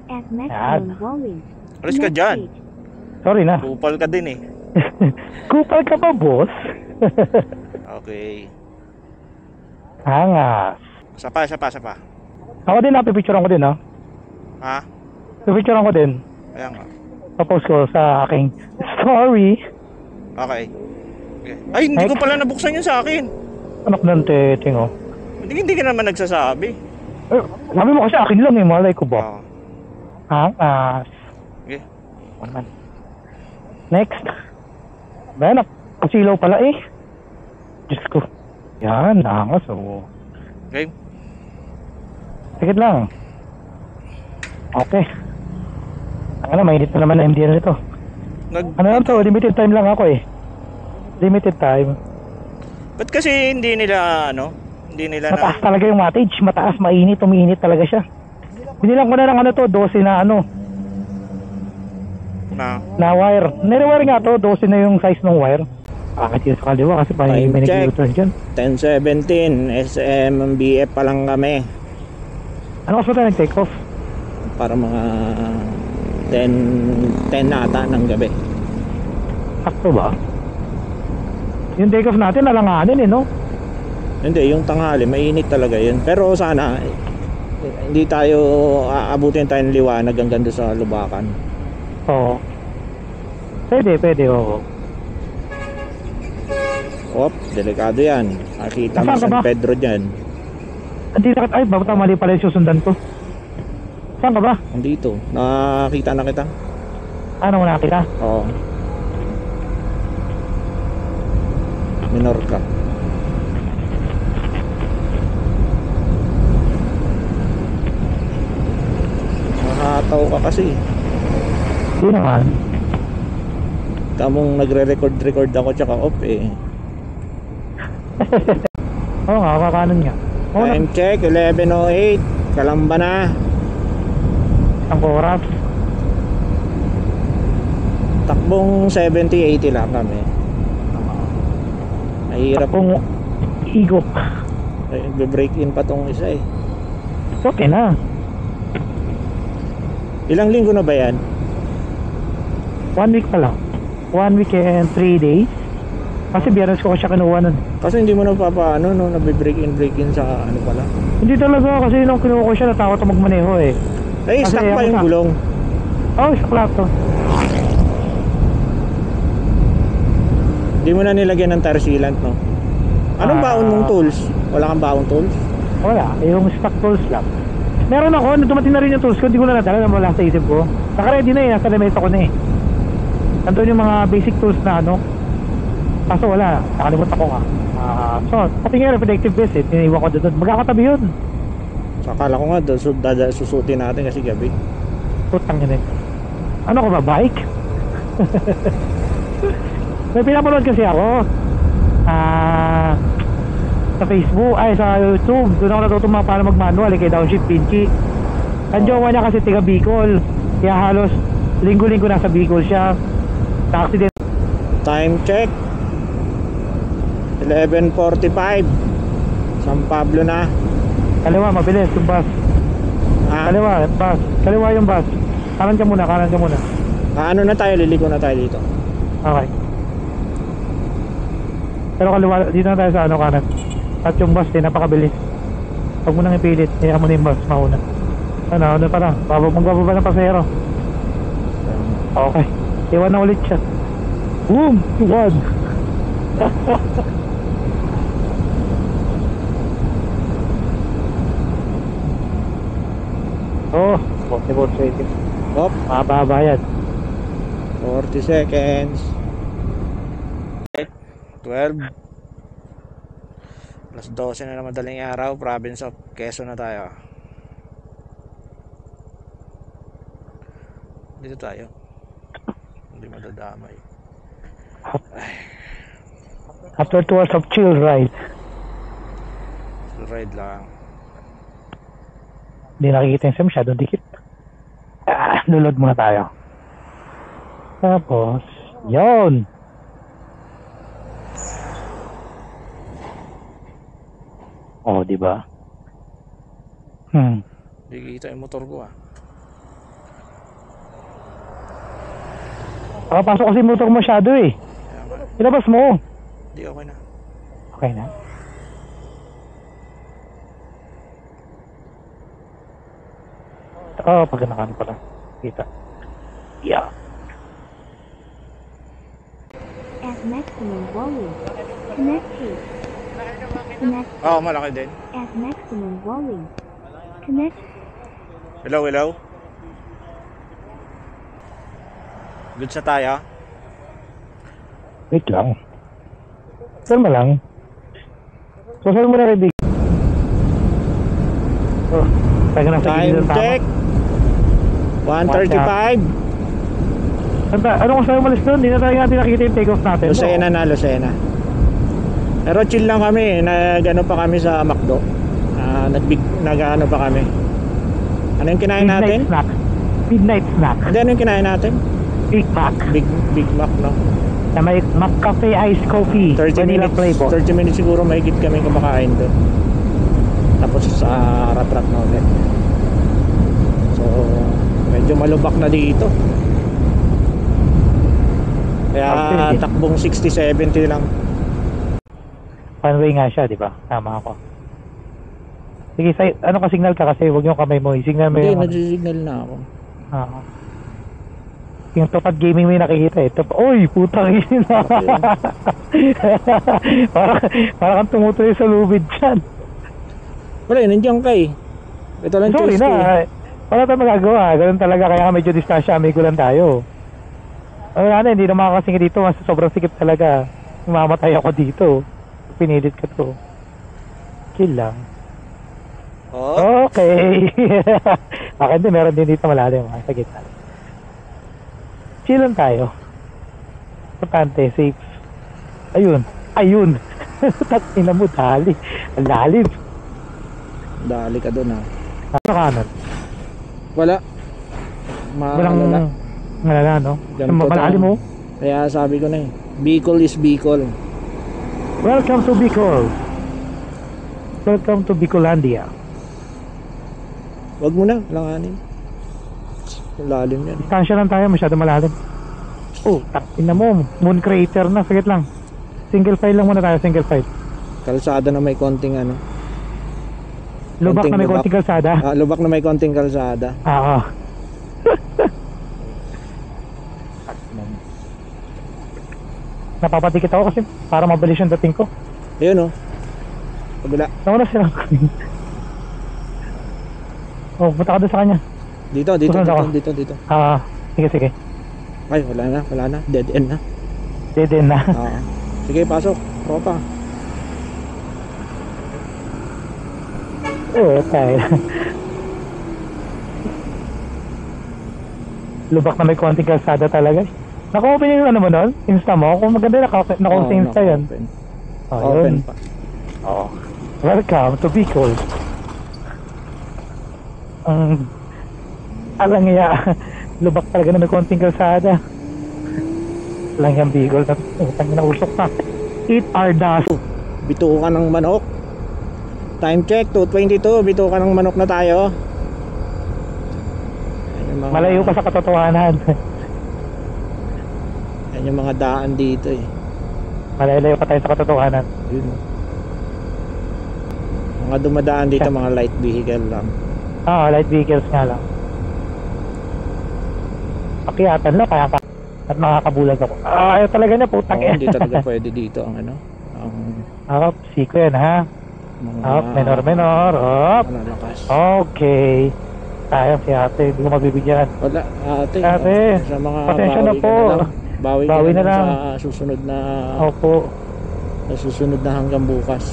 Yan. Alis ka dyan. Sorry na. Kupal ka din eh. Kupal ka pa, boss? Okay. Angas. Sapa. Ako din, napipicturean ko din, no? Ha? Pipicturean ko din. Ayan nga. Papost ko sa aking story. Okay. Ay, hindi ko pala nabuksan yun sa akin. Anak ng teting, oh. Hindi ka naman nagsasabi. Eh, sabi mo kasi akin lang eh, malay ko ba? Oo. Angas. Okay. Naman. Next. Bayan, nakasilaw pala eh. Diyos ko. Yan, angas, oh. Okay. Sige lang. Okay. Ano, mainit na naman na MDL nito. Ano lang to, limited time lang ako eh. Limited time. Ba't kasi hindi nila Mataas talaga yung wattage, mataas, mainit, umiinit talaga siya. Binilang ko na ng ano to, 12 na ano. Na wire. Nire-wire nga to, 12 na yung size ng wire. Bakit yun sa kaliwa kasi parang may nag-u-turn dyan. 10:17 SMBF pa lang kami. Ano kasi tayo nag-take off? Para mga 10 na ata ng gabi. Sakto ba? Yung take off natin nalanganin eh, no? Hindi, yung tanghali mainit talaga yun. Pero sana hindi tayo aabutin tayo ng liwanag hanggang doon sa Lubacan. Oo. Pwede, oo. Op, delikado yan. Nakita mo San Pedro dyan. Andito ka, ay, bakit mali pala yung susundan ko? Saan ka ba? Andito, nakita na kita. Ano mo nakita? Oo. Minorca. Nakataw ka kasi. Hindi naman. Kamong nagre-record ako tsaka off eh. Oo nga, kakanon nga. Time check, 11:08. Kalamba na. Ang oras. Takbong 70-80 lang kami. Mahirap. Kung igok. Break in pa tong isa eh. Okay na. Ilang linggo na ba yan? 1 week pa lang. 1 week and 3 days. Kasi biyernes ko siya kinuha nun. Kasi hindi mo na papaano no, break in sa ano pala. Hindi talaga kasi nung kinuha ko siya natakot ako magmaneho eh. Ay, stuck pa yung gulong. Oo, sa plato. Hindi mo na nilagyan ng tire sealant no? Anong baon mong tools? Wala kang baon tools? Wala, yung stock tools lang. Meron ako, nung dumating na rin yung tools ko, hindi ko na nadala na wala sa isip ko. Naka-ready na eh, nasa lamesa ko na eh. Nandun yung mga basic tools na ano. Kaso wala, nakalimutan ko nga. So, pati nga reflective vest eh, tiniwan ko doon. Magkakatabi yun. Akala ko nga, susutin natin kasi gabi. Putang yun eh. Ano ko ba, bike? May pinapanood kasi ako. Sa Facebook, ay sa YouTube. Doon ako natutuma para mag-manual kay Downshift Pinchy. Ang jowa niya kasi tiga Bicol. Kaya halos linggo-linggo nasa Bicol siya. Sa accident. Time check 11:45. San Pablo na. Kaliwa, mabilis yung bus. Kaliwa, bus. Kaliwa yung bus. Kanan ka muna. Ano na tayo, liliko na tayo dito. Okay. Pero kaliwa, dito na tayo sa ano kanan. At yung bus din, napakabilis. Huwag mo nang ipilit, kaya mo na yung bus, mauna. Ano pa lang, magbababa ng pasahero. Okay, iwan na ulit siya. Boom! Iwan! Oh, 40. Hop, mababa yan. 40 seconds. 12 plus 12 na madaling araw. Province of Quezon na tayo. Dito tayo. Hindi madadamay. After 2 hours of chill ride. Chill ride lang. Hindi nakikita yung siya, masyadong dikit. Lulod muna tayo. Tapos yun. Oh, di ba? Hindi kita yung motor ko Nakapasok kasi motor ko masyado eh. Kaya nga. Ilabas mo. Hindi, okay na. Okay na. Oh, pag nakan pala. Kita. Yeah. At maximum volume. Connected. Connect Oo, malaki din. at maximum volume. Connect. Hello, hello. Good sa tayo. Wait lang. Saan mo lang? So, saan mo na kaibigan? Oh, taga na sa Time gilid ng tama. check. 1:35. Ano kung saan umalis doon? Hindi na tayo natin nakikita yung take off natin. Lucena na, Lucena. Pero chill lang kami. Nag-ano pa kami sa McDo. Nag-ano pa kami. Ano yung kinain natin? Snack. Midnight snack. Hindi, ano yung kinain natin? Big Mac. Big Mac, no? Na may McCafe Ice Coffee. 30 Vanilla minutes, flavor. 30 minutes siguro mahigit kami kumakain doon. Tapos sa rat-rat na ulit. So, medyo malubak na dito. Kaya Okay. takbong 60-70 lang. One way nga siya, di ba? Tama ako. Sige, ano ka signal ka kasi huwag yung kamay mo. Signal mo Hindi, yung... nag-signal na ako. Ah. Yung Tupad Gaming may nakikita eh. Oy, putang ina. Parang kang tumutuloy sa lubid dyan. Wala, nandiyan ka eh. Ito lang Sorry test na. eh. Wala tayong magagawa. Ganun talaga. Kaya medyo distansya. Amigo lang tayo. Wala na. Hindi na makakasingit dito. Mas sobrang sikip talaga. Mamatay ako dito. Pinilit ka to. Chill lang. Oh, Okay. Akin din. Meron din dito malalim. Sa gitna. Chill lang tayo. Importante. Safe. Ayun. Ayun. Takin mo. Dali. Ang lalim. dali ka doon ha. Ano kanan? Wala. Walang Malala. malala, no? Ganito Malalim mo. Kaya sabi ko na eh. Bicol is Bicol. Welcome to Bicol. Welcome to Bicolandia. Wag mo na, langanin. Lalim yan. Distansya lang tayo, masyado malalim. Oh, takin na mo. Moon crater na, sagit lang. Single file lang muna tayo, single file. Kalsada na may konting ano. Lubak Konting na may lubak. konting kalsada. Lubak na may konting kalsada. Oo. Napapatikit ako kasi para mabilis yung dating ko. Ayun oh. Kabila. Nauna sila. Oh, punta ka doon sa kanya. Dito. Susunod ako. Dito. Sige, sige. Ay, wala na. Dead end na. Dead end na. Oo. Sige, pasok. Tropa. Oo, tayo. Lubak na may konting kalsada talaga. Naka-open yung ano mo nun? Insta mo? Kung maganda naka-open sa Insta yan. Open. Oh, Open yun. pa. Oo. Welcome to Bicol. Alang nga, lubak talaga na may konting kalsada. Alang yung Bicol. Utang na usok na. Eat our dust. Bitukan ng manok. Time check, 2:22. Bitukan ng manok na tayo. Yan yung mga, Malayo pa sa katotohanan. yan yung mga daan dito eh. Malayo pa tayo sa katotohanan. Yun. Mga dumadaan dito, mga light vehicle lang. Light vehicles nga lang. Pakyatan lang, kaya at makakabulag ako. Ayaw talaga na, putang Oo, hindi talaga pwede dito ang ano. Ang Siko yan ha. mga Menor. malalakas. Okay. Sayang si ate, hindi ko mabibigyan. Wala, ate. Ate, Sa mga pasensya na bawi po. ka na lang. Bawi ka Bawi na na lang lang. sa susunod na Opo, hanggang bukas.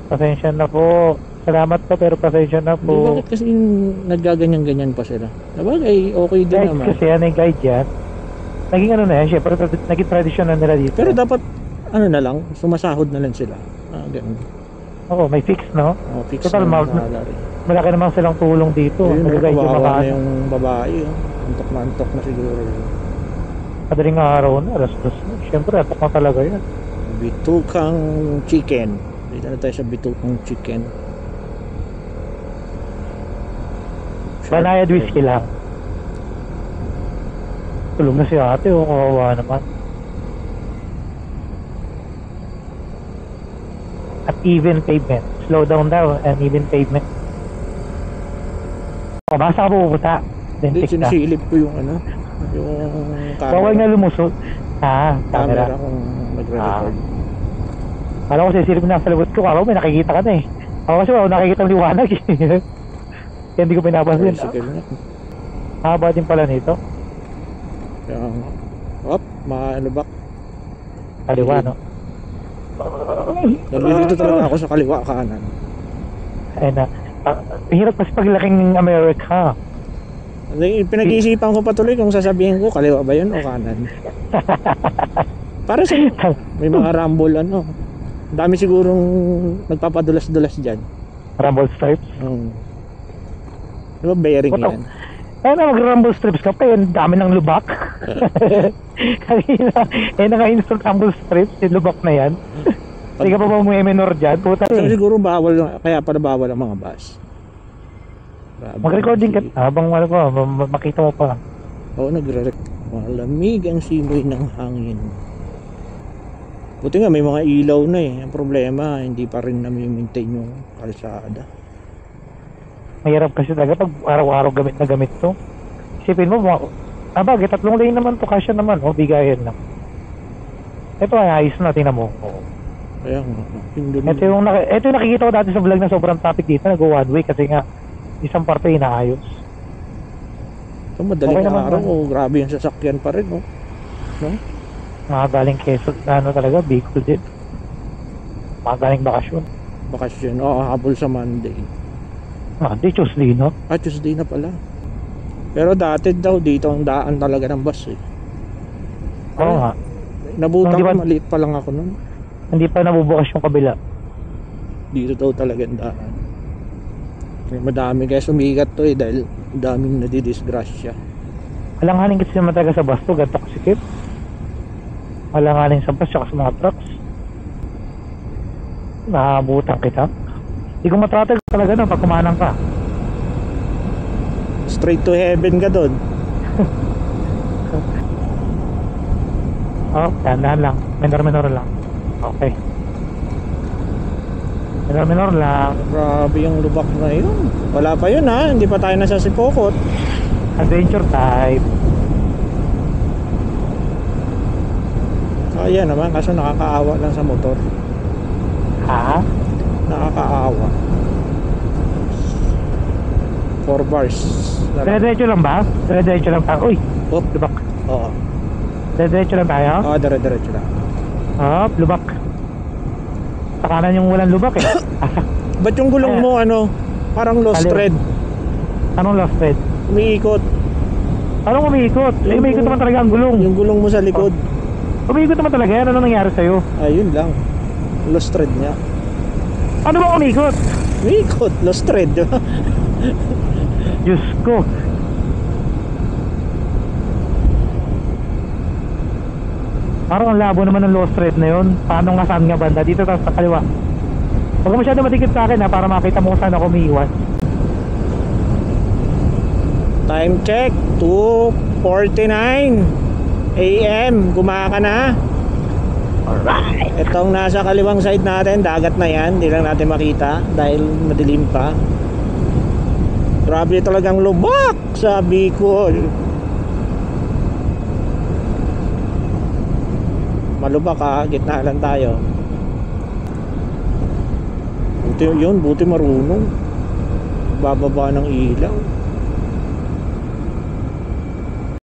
pasensya na po. Salamat po, pero pasensya na Di, po. bakit kasi naggaganyan-ganyan pa sila? Sabagay, okay din Guide naman. kasi yan, yung guide yan. Naging ano na yan, syempre, naging tradisyon na nila dito. Pero dapat, ano na lang, sumasahod na lang sila. Ganun. Oo, may fix, no? Fix Total, na mag- salary. Malaki naman silang tulong dito. Ayun, Nag-guide yung kawawa mga na yung babae. Antok na antok na siguro. madaling araw na, alas-dos na. Syempre, atok na talaga yan. Bitukang chicken. Dito na tayo sa bitukang chicken. Banayad whiskey lang. Tulog na si ate, oh, kawawa naman. At even pavement. Slow down daw and even pavement. O, basta ka pupunta. Hindi, Dentik ka. sinisilip ko yung ano, yung Bawal nga lumusot. camera Camera. kung nagre-record. Alam ko sisilip na sa labot ko. Kala ko may nakikita ka na eh. Ako kasi wala nakikita ang liwanag eh. Kaya hindi ko pinapansin. Tricycle nga. Haba din pala nito. Kaya, ano ba? Kaliwa, no? Nalilito talaga ako sa kaliwa kanan. Ayun na. Hirap kasi paglaking America. Pinag-iisipan ko patuloy kung sasabihin ko kaliwa ba yun o kanan. Para sa may mga rumble ano. Ang dami sigurong nagpapadulas-dulas dyan. Rumble stripes. Di ba bearing Puto. yan? Kaya na mag-rumble strips ka pa yun. Dami ng lubak. Kanina, naka-install rumble strips. Yung lubak na yan. Hindi ka pa ba may minor dyan? Puta So, eh. siguro bawal, kaya para bawal ang mga bus. Mag-recording ka habang ano ko, makita mo pa. Oo, nagre-rec. Malamig ang simoy ng hangin. Buti nga may mga ilaw na eh. Ang problema, hindi pa rin nami-maintain yung kalsada. Mahirap kasi talaga pag araw-araw gamit na gamit to. Isipin mo, bagay, 3 lane naman to, kasya naman, bigayan lang. Ito ay ayos na, tingnan mo. Kaya nga, Ito yung nakikita ko dati sa vlog na sobrang traffic dito, nag-one way kasi nga isang parte inaayos. ito madaling Okay naman araw, ba? grabe yung sasakyan pa rin, no? Mga galing Quezon, ano talaga, Bicol din. Mga galing bakasyon. Bakasyon, habol sa Monday. Di Tuesday, no? Tuesday na pala. Pero dati daw, dito ang daan talaga ng bus eh. Oo nga. Nabutan Hindi ko, ba- maliit pa lang ako nun. Hindi pa nabubukas yung kabila. Dito daw talaga ang daan. Kaya madami kaya sumikat to eh, dahil daming nadidisgrasya. Alanganin kasi naman talaga sa bus to, ganito kasikip. Alanganin sa bus, tsaka sa mga trucks. Nakabutan kita. Hindi ko matratal talaga na pag kumanang ka. Straight to heaven ka doon. Dahan-dahan lang. Minor lang. Okay. Minor lang. Grabe yung lubak na yun. Wala pa yun ha, hindi pa tayo nasa Sipokot. Adventure type. Kaya naman, kaso nakakaawa lang sa motor. Ha? Nakakaawa. 4 bars. Dire-diretso lang ba? Dire-diretso lang tayo. Uy! Op. Lubak. Oo. Dire-diretso lang tayo? Dire-diretso lang. Lubak. Sa kanan yung walang lubak eh. Ba't yung gulong mo parang lost Kaliwa. thread? Anong lost thread? Umiikot. Anong umiikot? Umiikot naman talaga ang gulong. Yung gulong mo sa likod. Umiikot naman talaga yan. Ano nangyari sa'yo? Ayun lang. Lost thread niya. Ano ba umiikot? Umiikot. Lost thread, di ba? Diyos ko. Parang ang labo naman ng lost thread na yun. Paano nga saan nga banda? Dito tapos sa kaliwa. Huwag ka masyado matikit sa akin para makita mo kung saan ako umiiwas. Time check. 2:49 AM. Gumaka ka na. Alright. Itong nasa kaliwang side natin, dagat na yan. Hindi lang natin makita dahil madilim pa. Grabe talagang lubak sa Bicol. Malubak ha, gitna lang tayo. Buti marunong. Bababa ng ilaw.